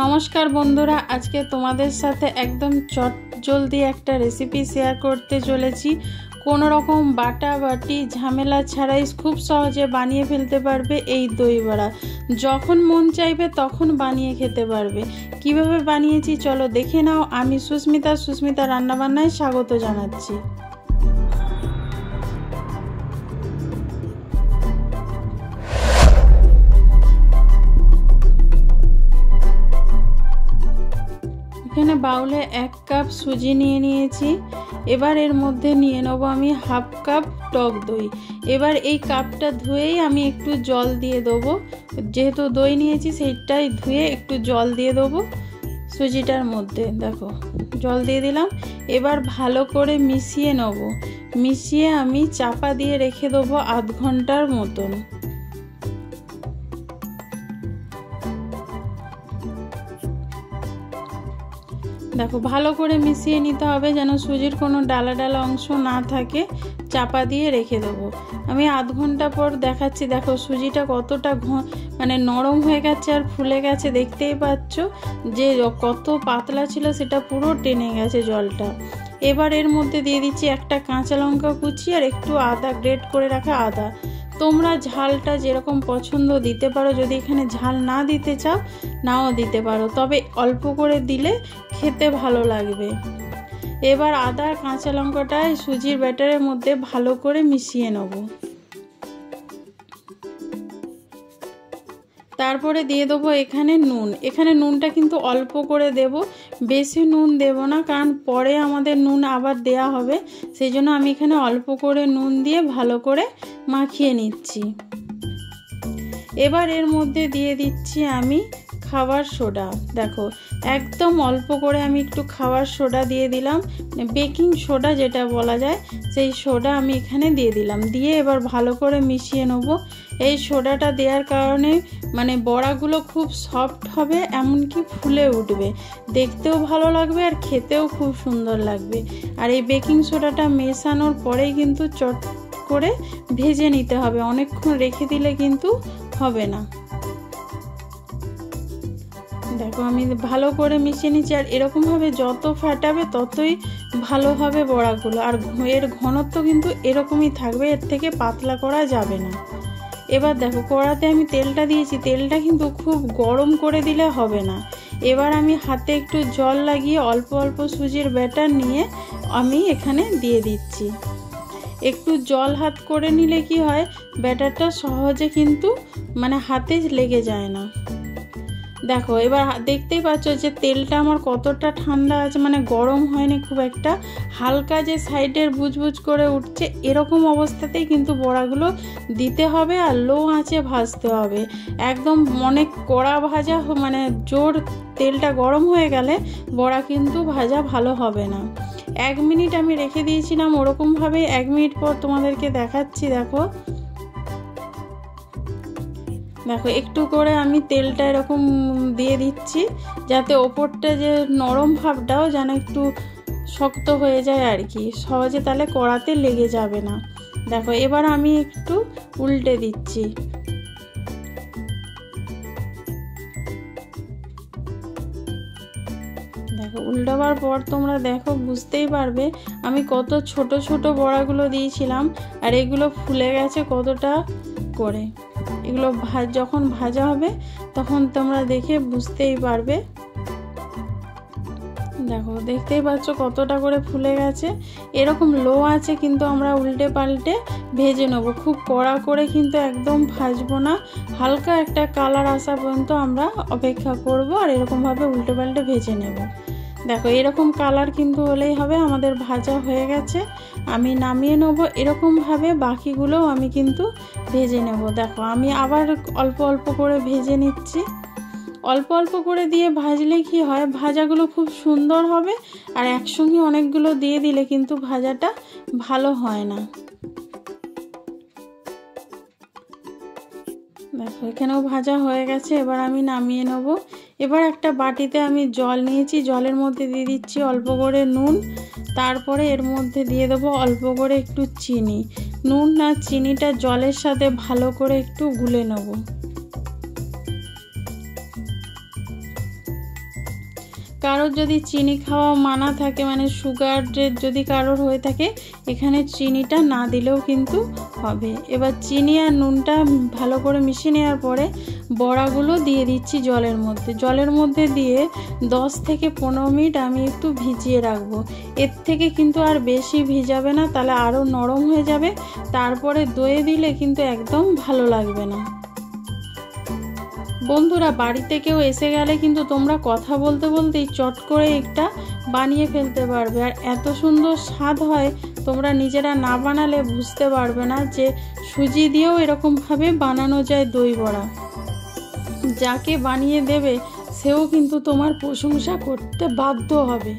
নমস্কার বন্ধুরা, আজকে তোমাদের সাথে একদম চটজলদি একটা রেসিপি শেয়ার করতে চলেছি। কোনো রকম বাটাবাটি ঝামেলা ছাড়াই খুব সহজে বানিয়ে ফেলতে পারবে এই দই বড়া। যখন মন চাইবে তখন বানিয়ে খেতে পারবে। কিভাবে বানিয়েছি চলো দেখে নাও। আমি সুস্মিতা রান্নাবান্নায় স্বাগত জানাচ্ছি। এখানে বাউলে 1 কাপ সুজি নিয়ে নিয়েছি। এবার এর মধ্যে নিয়ে নেব আমি হাফ কাপ টক দই। এবার এই কাপটা ধুয়েই আমি একটু জল দিয়ে দেবো, যেহেতু দই নিয়েছি সেইটাই ধুয়ে একটু জল দিয়ে দেবো সুজিটার মধ্যে। দেখো জল দিয়ে দিলাম। এবার ভালো করে মিশিয়ে নেব। মিশিয়ে আমি চাপা দিয়ে রেখে দেবো আধ ঘন্টার মতন। দেখো ভালো করে মিশিয়ে নিতে হবে যেন সুজির কোনো ডালা ডালা অংশ না থাকে। চাপা দিয়ে রেখে দেবো। আমি আধ ঘন্টা পর দেখাচ্ছি। দেখো সুজিটা কতটা নরম হয়ে গেছে আর ফুলে গেছে, দেখতেই পাচ্ছ যে কত পাতলা ছিল সেটা পুরো টেনে গেছে জলটা। এবার এর মধ্যে দিয়ে দিচ্ছি একটা কাঁচা লঙ্কা কুচি আর একটু আদা, গ্রেট করে রাখা আদা। তোমরা ঝালটা যেরকম পছন্দ দিতে পারো, যদি এখানে ঝাল না দিতে চাও নাও দিতে পারো, তবে অল্প করে দিলে খেতে ভালো লাগবে। এবার আদা আর কাঁচা লঙ্কাটা সুজির ব্যাটারের মধ্যে ভালো করে মিশিয়ে নেব। তারপরে দিয়ে দেবো এখানে নুন। এখানে নুনটা কিন্তু অল্প করে দেব, বেশি নুন দেব না, কারণ পরে আমাদের নুন আবার দেয়া হবে। সেই জন্য আমি এখানে অল্প করে নুন দিয়ে ভালো করে মাখিয়ে নিচ্ছি। এবার এর মধ্যে দিয়ে দিচ্ছি আমি খাবার সোডা। দেখো একদম অল্প করে আমি একটু খাবার সোডা দিয়ে দিলাম, বেকিং সোডা যেটা বলা যায়, সেই সোডা আমি এখানে দিয়ে দিলাম। দিয়ে এবার ভালো করে মিশিয়ে নেব। এই সোডাটা দেওয়ার কারণে বড়াগুলো খুব সফট হবে, এমনকি ফুলে উঠবে, দেখতেও ভালো লাগবে আর খেতেও খুব সুন্দর লাগবে। আর এই বেকিং সোডাটা মেশানোর পরেই কিন্তু চট করে ভেজে নিতে হবে, অনেকক্ষণ রেখে দিলে কিন্তু হবে না। দেখো আমি ভালো করে মিশিয়ে নিচ্ছি। আর এরকমভাবে যত ফাটাবে ততই ভালো হবে বড়াগুলো। আর এর ঘনত্ব কিন্তু এরকমই থাকবে, এর থেকে পাতলা করা যাবে না। এবার দেখো কড়াতে আমি তেলটা দিয়েছি, তেলটা কিন্তু খুব গরম করে দিলে হবে না। এবার আমি হাতে একটু জল লাগিয়ে অল্প অল্প সুজির ব্যাটার নিয়ে আমি এখানে দিয়ে দিচ্ছি। একটু জল হাত করে নিলে কি হয়, ব্যাটারটা সহজে কিন্তু হাতে লেগে যায় না। দেখো এবার দেখতেই পাচ্ছ যে তেলটা আমার কতটা ঠান্ডা আছে, গরম হয়নি খুব একটা, হালকা যে সাইডের বুজবুজ করে উঠছে, এরকম অবস্থাতেই কিন্তু বড়াগুলো দিতে হবে আর লো আঁচে ভাজতে হবে। একদম অনেক কড়া ভাজা জোর তেলটা গরম হয়ে গেলে বড়া কিন্তু ভাজা ভালো হবে না। 1 মিনিট আমি রেখে দিয়েছিলাম, ওরকমভাবে 1 মিনিট পর তোমাদেরকে দেখাচ্ছি। দেখো একটু করে আমি তেলটা এরকম দিয়ে দিচ্ছি, যাতে ওপরটা যে নরম ভাবটাও যেন একটু শক্ত হয়ে যায় আর কি, সহজে তাহলে কড়াতে লেগে যাবে না। দেখো এবার আমি একটু উল্টে দিচ্ছি। দেখো উল্টাবার পর তোমরা দেখো বুঝতেই পারবে আমি কত ছোট ছোট বড়াগুলো দিয়েছিলাম আর এগুলো ফুলে গেছে কতটা করে। এগুলো যখন ভাজা হবে তখন তোমরা দেখে বুঝতেই পারবে। দেখো দেখতেই পাচ্ছ কতটা করে ফুলে গেছে। এরকম লো আছে কিন্তু আমরা উল্টে পাল্টে ভেজে নেব, খুব কড়া করে কিন্তু একদম ভাজবো না। হালকা একটা কালার আসা পর্যন্ত আমরা অপেক্ষা করব আর এরকমভাবে উল্টে পাল্টে ভেজে নেব। দেখো এরকম কালার কিন্তু হলেই হবে, আমাদের ভাজা হয়ে গেছে। আমি নামিয়ে নেব। এরকমভাবে বাকিগুলোও আমি কিন্তু ভেজে নেব। দেখো আমি আবার অল্প অল্প করে ভেজে নিচ্ছি। অল্প অল্প করে দিয়ে ভাজলে কি হয়, ভাজাগুলো খুব সুন্দর হবে। আর একসঙ্গে অনেকগুলো দিয়ে দিলে কিন্তু ভাজাটা ভালো হয় না। দেখো এখানেও ভাজা হয়ে গেছে, এবার আমি নামিয়ে নেব। এবার একটা বাটিতে আমি জল নিয়েছি, জলের মধ্যে দিয়ে দিচ্ছি অল্প করে নুন। তারপরে এর মধ্যে দিয়ে দেবো অল্প করে একটু চিনি। নুন আর চিনিটা জলের সাথে ভালো করে একটু গুলে নেব। কারোর যদি চিনি খাওয়া মানা থাকে, মানে সুগারের যদি কারোর হয়ে থাকে, এখানে চিনিটা না দিলেও কিন্তু হবে। এবার চিনি আর নুনটা ভালো করে মিশিয়ে নেওয়ার পরে বড়াগুলো দিয়ে দিচ্ছি জলের মধ্যে দিয়ে 10 থেকে 15 মিনিট আমি একটু ভিজিয়ে রাখবো। এর থেকে কিন্তু আর বেশি ভিজাবে না, তাহলে আরও নরম হয়ে যাবে। তারপরে দইয়ে দিলে কিন্তু একদম ভালো লাগবে না। বন্ধুরা, বাড়িতে কেউ এসে গেলে কিন্তু তোমরা কথা বলতে বলতেই চট করে একটা বানিয়ে ফেলতে পারবে, আর এত সুন্দর স্বাদ হয়, তোমরা নিজেরা না বানালে বুঝতে পারবে না যে সুজি দিয়েও এরকমভাবে বানানো যায় দই বড়া। যাকে বানিয়ে দেবে সেও কিন্তু তোমার প্রশংসা করতে বাধ্য হবে।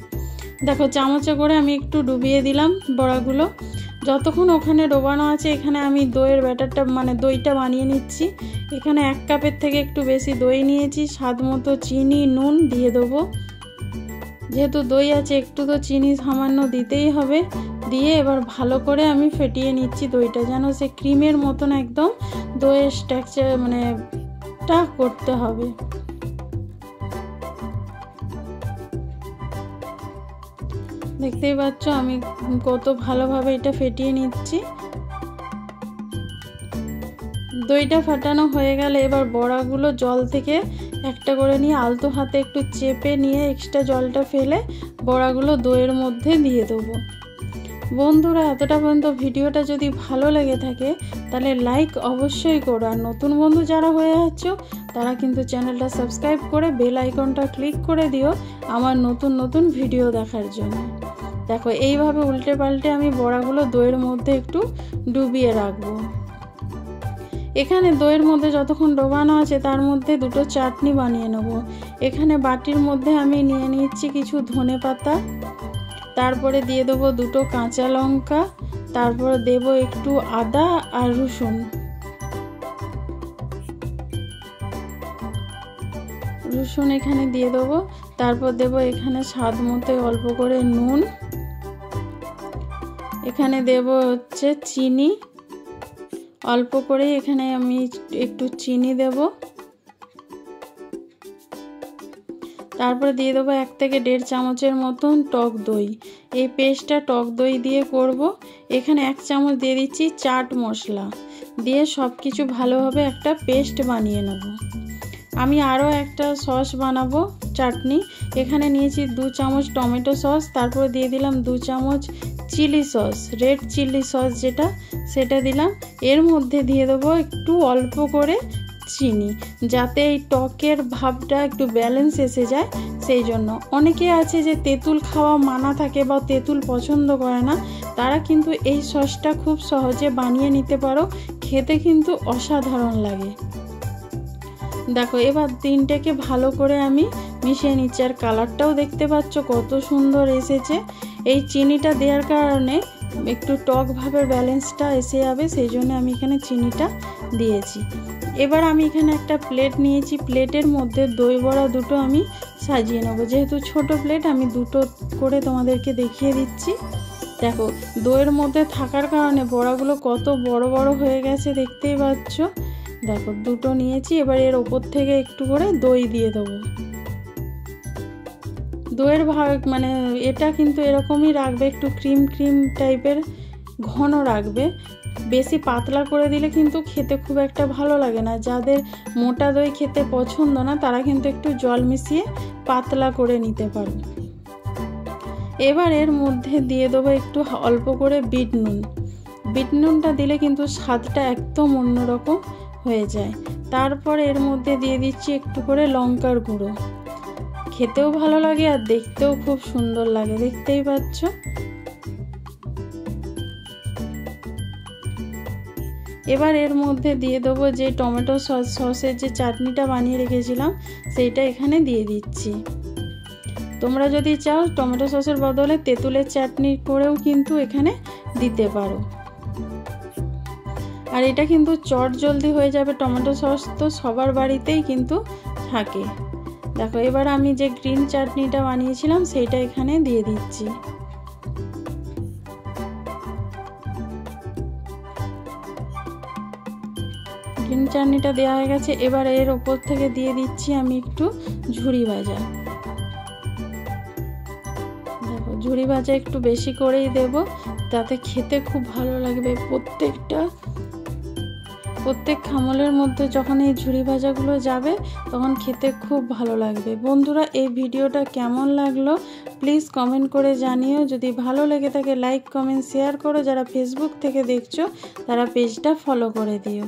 দেখো, চামচে করে আমি একটু ডুবিয়ে দিলাম বড়াগুলো। যতক্ষণ ওখানে ডোবানো আছে, এখানে আমি দইয়ের ব্যাটারটা মানে দইটা বানিয়ে নিচ্ছি। এখানে 1 কাপের থেকে একটু বেশি দই নিয়েছি। স্বাদ মতো চিনি, নুন দিয়ে দেবো। যেহেতু দই আছে, একটু তো চিনি সামান্য দিতেই হবে। দিয়ে এবার ভালো করে আমি ফেটিয়ে নিচ্ছি দইটা, যেন সে ক্রিমের মতন একদম দইয়ের স্ট্রাকচার মানে টা করতে হবে। দেখতেই পাচ্ছ আমি কত ভালোভাবে এটা ফেটিয়ে নিচ্ছি। দইটা ফাটানো হয়ে গেলে এবার বড়াগুলো জল থেকে একটা করে নিয়ে আলতো হাতে একটু চেপে নিয়ে এক্সট্রা জলটা ফেলে বড়াগুলো দইয়ের মধ্যে দিয়ে দেবো। বন্ধুরা, এতটা পর্যন্ত ভিডিওটা যদি ভালো লেগে থাকে তাহলে লাইক অবশ্যই করো, আর নতুন বন্ধু যারা হয়ে আছো তারা কিন্তু চ্যানেলটা সাবস্ক্রাইব করে বেল আইকনটা ক্লিক করে দিও আমার নতুন নতুন ভিডিও দেখার জন্য। দেখো, এইভাবে উল্টে পাল্টে আমি বড়াগুলো দইয়ের মধ্যে একটু ডুবিয়ে রাখবো। এখানে দইয়ের মধ্যে যতক্ষণ ডোবানো আছে তার মধ্যে দুটো চাটনি বানিয়ে নেব। এখানে বাটির মধ্যে আমি নিয়ে নিচ্ছি কিছু ধনেপাতা, তারপরে দিয়ে দেবো 2 কাঁচা লঙ্কা, তারপরে দেব একটু আদা আর রসুন এখানে দিয়ে দেবো। তারপর দেব এখানে স্বাদ মতো অল্প করে নুন, এখানে দেব হচ্ছে চিনি অল্প করে, এখানে আমি একটু চিনি দেব। তারপরে দিয়ে দেবো 1 থেকে 1.5 চামচের মতন টক দই। এই পেস্টটা টক দই দিয়ে করব। এখানে 1 চামচ দিয়ে দিচ্ছি চাট মশলা, দিয়ে সব কিছু ভালোভাবে একটা পেস্ট বানিয়ে নেব। আমি আরও একটা সস বানাবো চাটনি। এখানে নিয়েছি 2 চামচ টমেটো সস, তারপরে দিয়ে দিলাম 2 চামচ chilli sauce, red chilli sauce যেটা, সেটা দিলাম। এর মধ্যে দিয়ে দেবো একটু অল্প করে চিনি, যাতে এই টকের ভাবটা একটু ব্যালেন্স এসে যায়, সেই জন্য। অনেকে আছে যে তেঁতুল খাওয়া মানা থাকে বা তেঁতুল পছন্দ করে না, তারা কিন্তু এই সসটা খুব সহজে বানিয়ে নিতে পারো, খেতে কিন্তু অসাধারণ লাগে। দেখো, এবার 3টেকে ভালো করে আমি মিশিয়ে নিচ্ছি, আর কালারটাও দেখতে পাচ্ছ কত সুন্দর এসেছে। এই চিনিটা দেওয়ার কারণে একটু টক ভাবের ব্যালেন্সটা এসে যাবে, সেই জন্য আমি এখানে চিনিটা দিয়েছি। এবার আমি এখানে একটা প্লেট নিয়েছি, প্লেটের মধ্যে দই বড়া 2টো আমি সাজিয়ে নেব। যেহেতু ছোট প্লেট, আমি 2টো করে তোমাদেরকে দেখিয়ে দিচ্ছি। দেখো, দইয়ের মধ্যে থাকার কারণে বড়াগুলো কত বড় বড় হয়ে গেছে, দেখতেই পাচ্ছ। দেখো, 2টো নিয়েছি। এবার এর ওপর থেকে একটু করে দই দিয়ে দেবো। দইয়ের ভাগ মানে এটা কিন্তু এরকমই রাখবে, একটু ক্রিম ক্রিম টাইপের ঘন রাখবে। বেশি পাতলা করে দিলে কিন্তু খেতে খুব একটা ভালো লাগে না। যাদের মোটা দই খেতে পছন্দ না, তারা কিন্তু একটু জল মিশিয়ে পাতলা করে নিতে পারো। এবার এর মধ্যে দিয়ে দেবো একটু অল্প করে বিট নুন। বিট নুনটা দিলে কিন্তু স্বাদটা একদম অন্যরকম হয়ে যায়। তারপর এর মধ্যে দিয়ে দিচ্ছি একটু করে লঙ্কার গুঁড়ো, খেতেও ভালো লাগে আর দেখতেও খুব সুন্দর লাগে, দেখতেই পাচ্ছ। এবার এর মধ্যে দিয়ে দেবো যে টমেটো সসের যে চাটনিটা বানিয়ে রেখেছিলাম, সেইটা এখানে দিয়ে দিচ্ছি। তোমরা যদি চাও টমেটো সসের বদলে তেঁতুলের চাটনি করেও কিন্তু এখানে দিতে পারো। আর এটা কিন্তু চট জলদি হয়ে যাবে, টমেটো সস তো সবার বাড়িতেই কিন্তু থাকে। দেখো, এবার আমি যে গ্রিন চাটনিটা বানিয়েছিলাম সেইটা এখানে দিয়ে দিচ্ছি। গ্রিন চাটনিটা দেওয়া হয়ে গেছে। এবার এর ওপর থেকে দিয়ে দিচ্ছি আমি একটু ঝুরি ভাজা। ঝুরি ভাজা একটু বেশি করেই দেব, তাতে খেতে খুব ভালো লাগবে। প্রত্যেক খামলের মধ্যে যখন এই ঝুরি ভাজাগুলো যাবে তখন খেতে খুব ভালো লাগবে। বন্ধুরা, এই ভিডিওটা কেমন লাগলো প্লিজ কমেন্ট করে জানিও। যদি ভালো লেগে থাকে লাইক কমেন্ট শেয়ার করো। যারা ফেসবুক থেকে দেখছো তারা পেজটা ফলো করে দিও।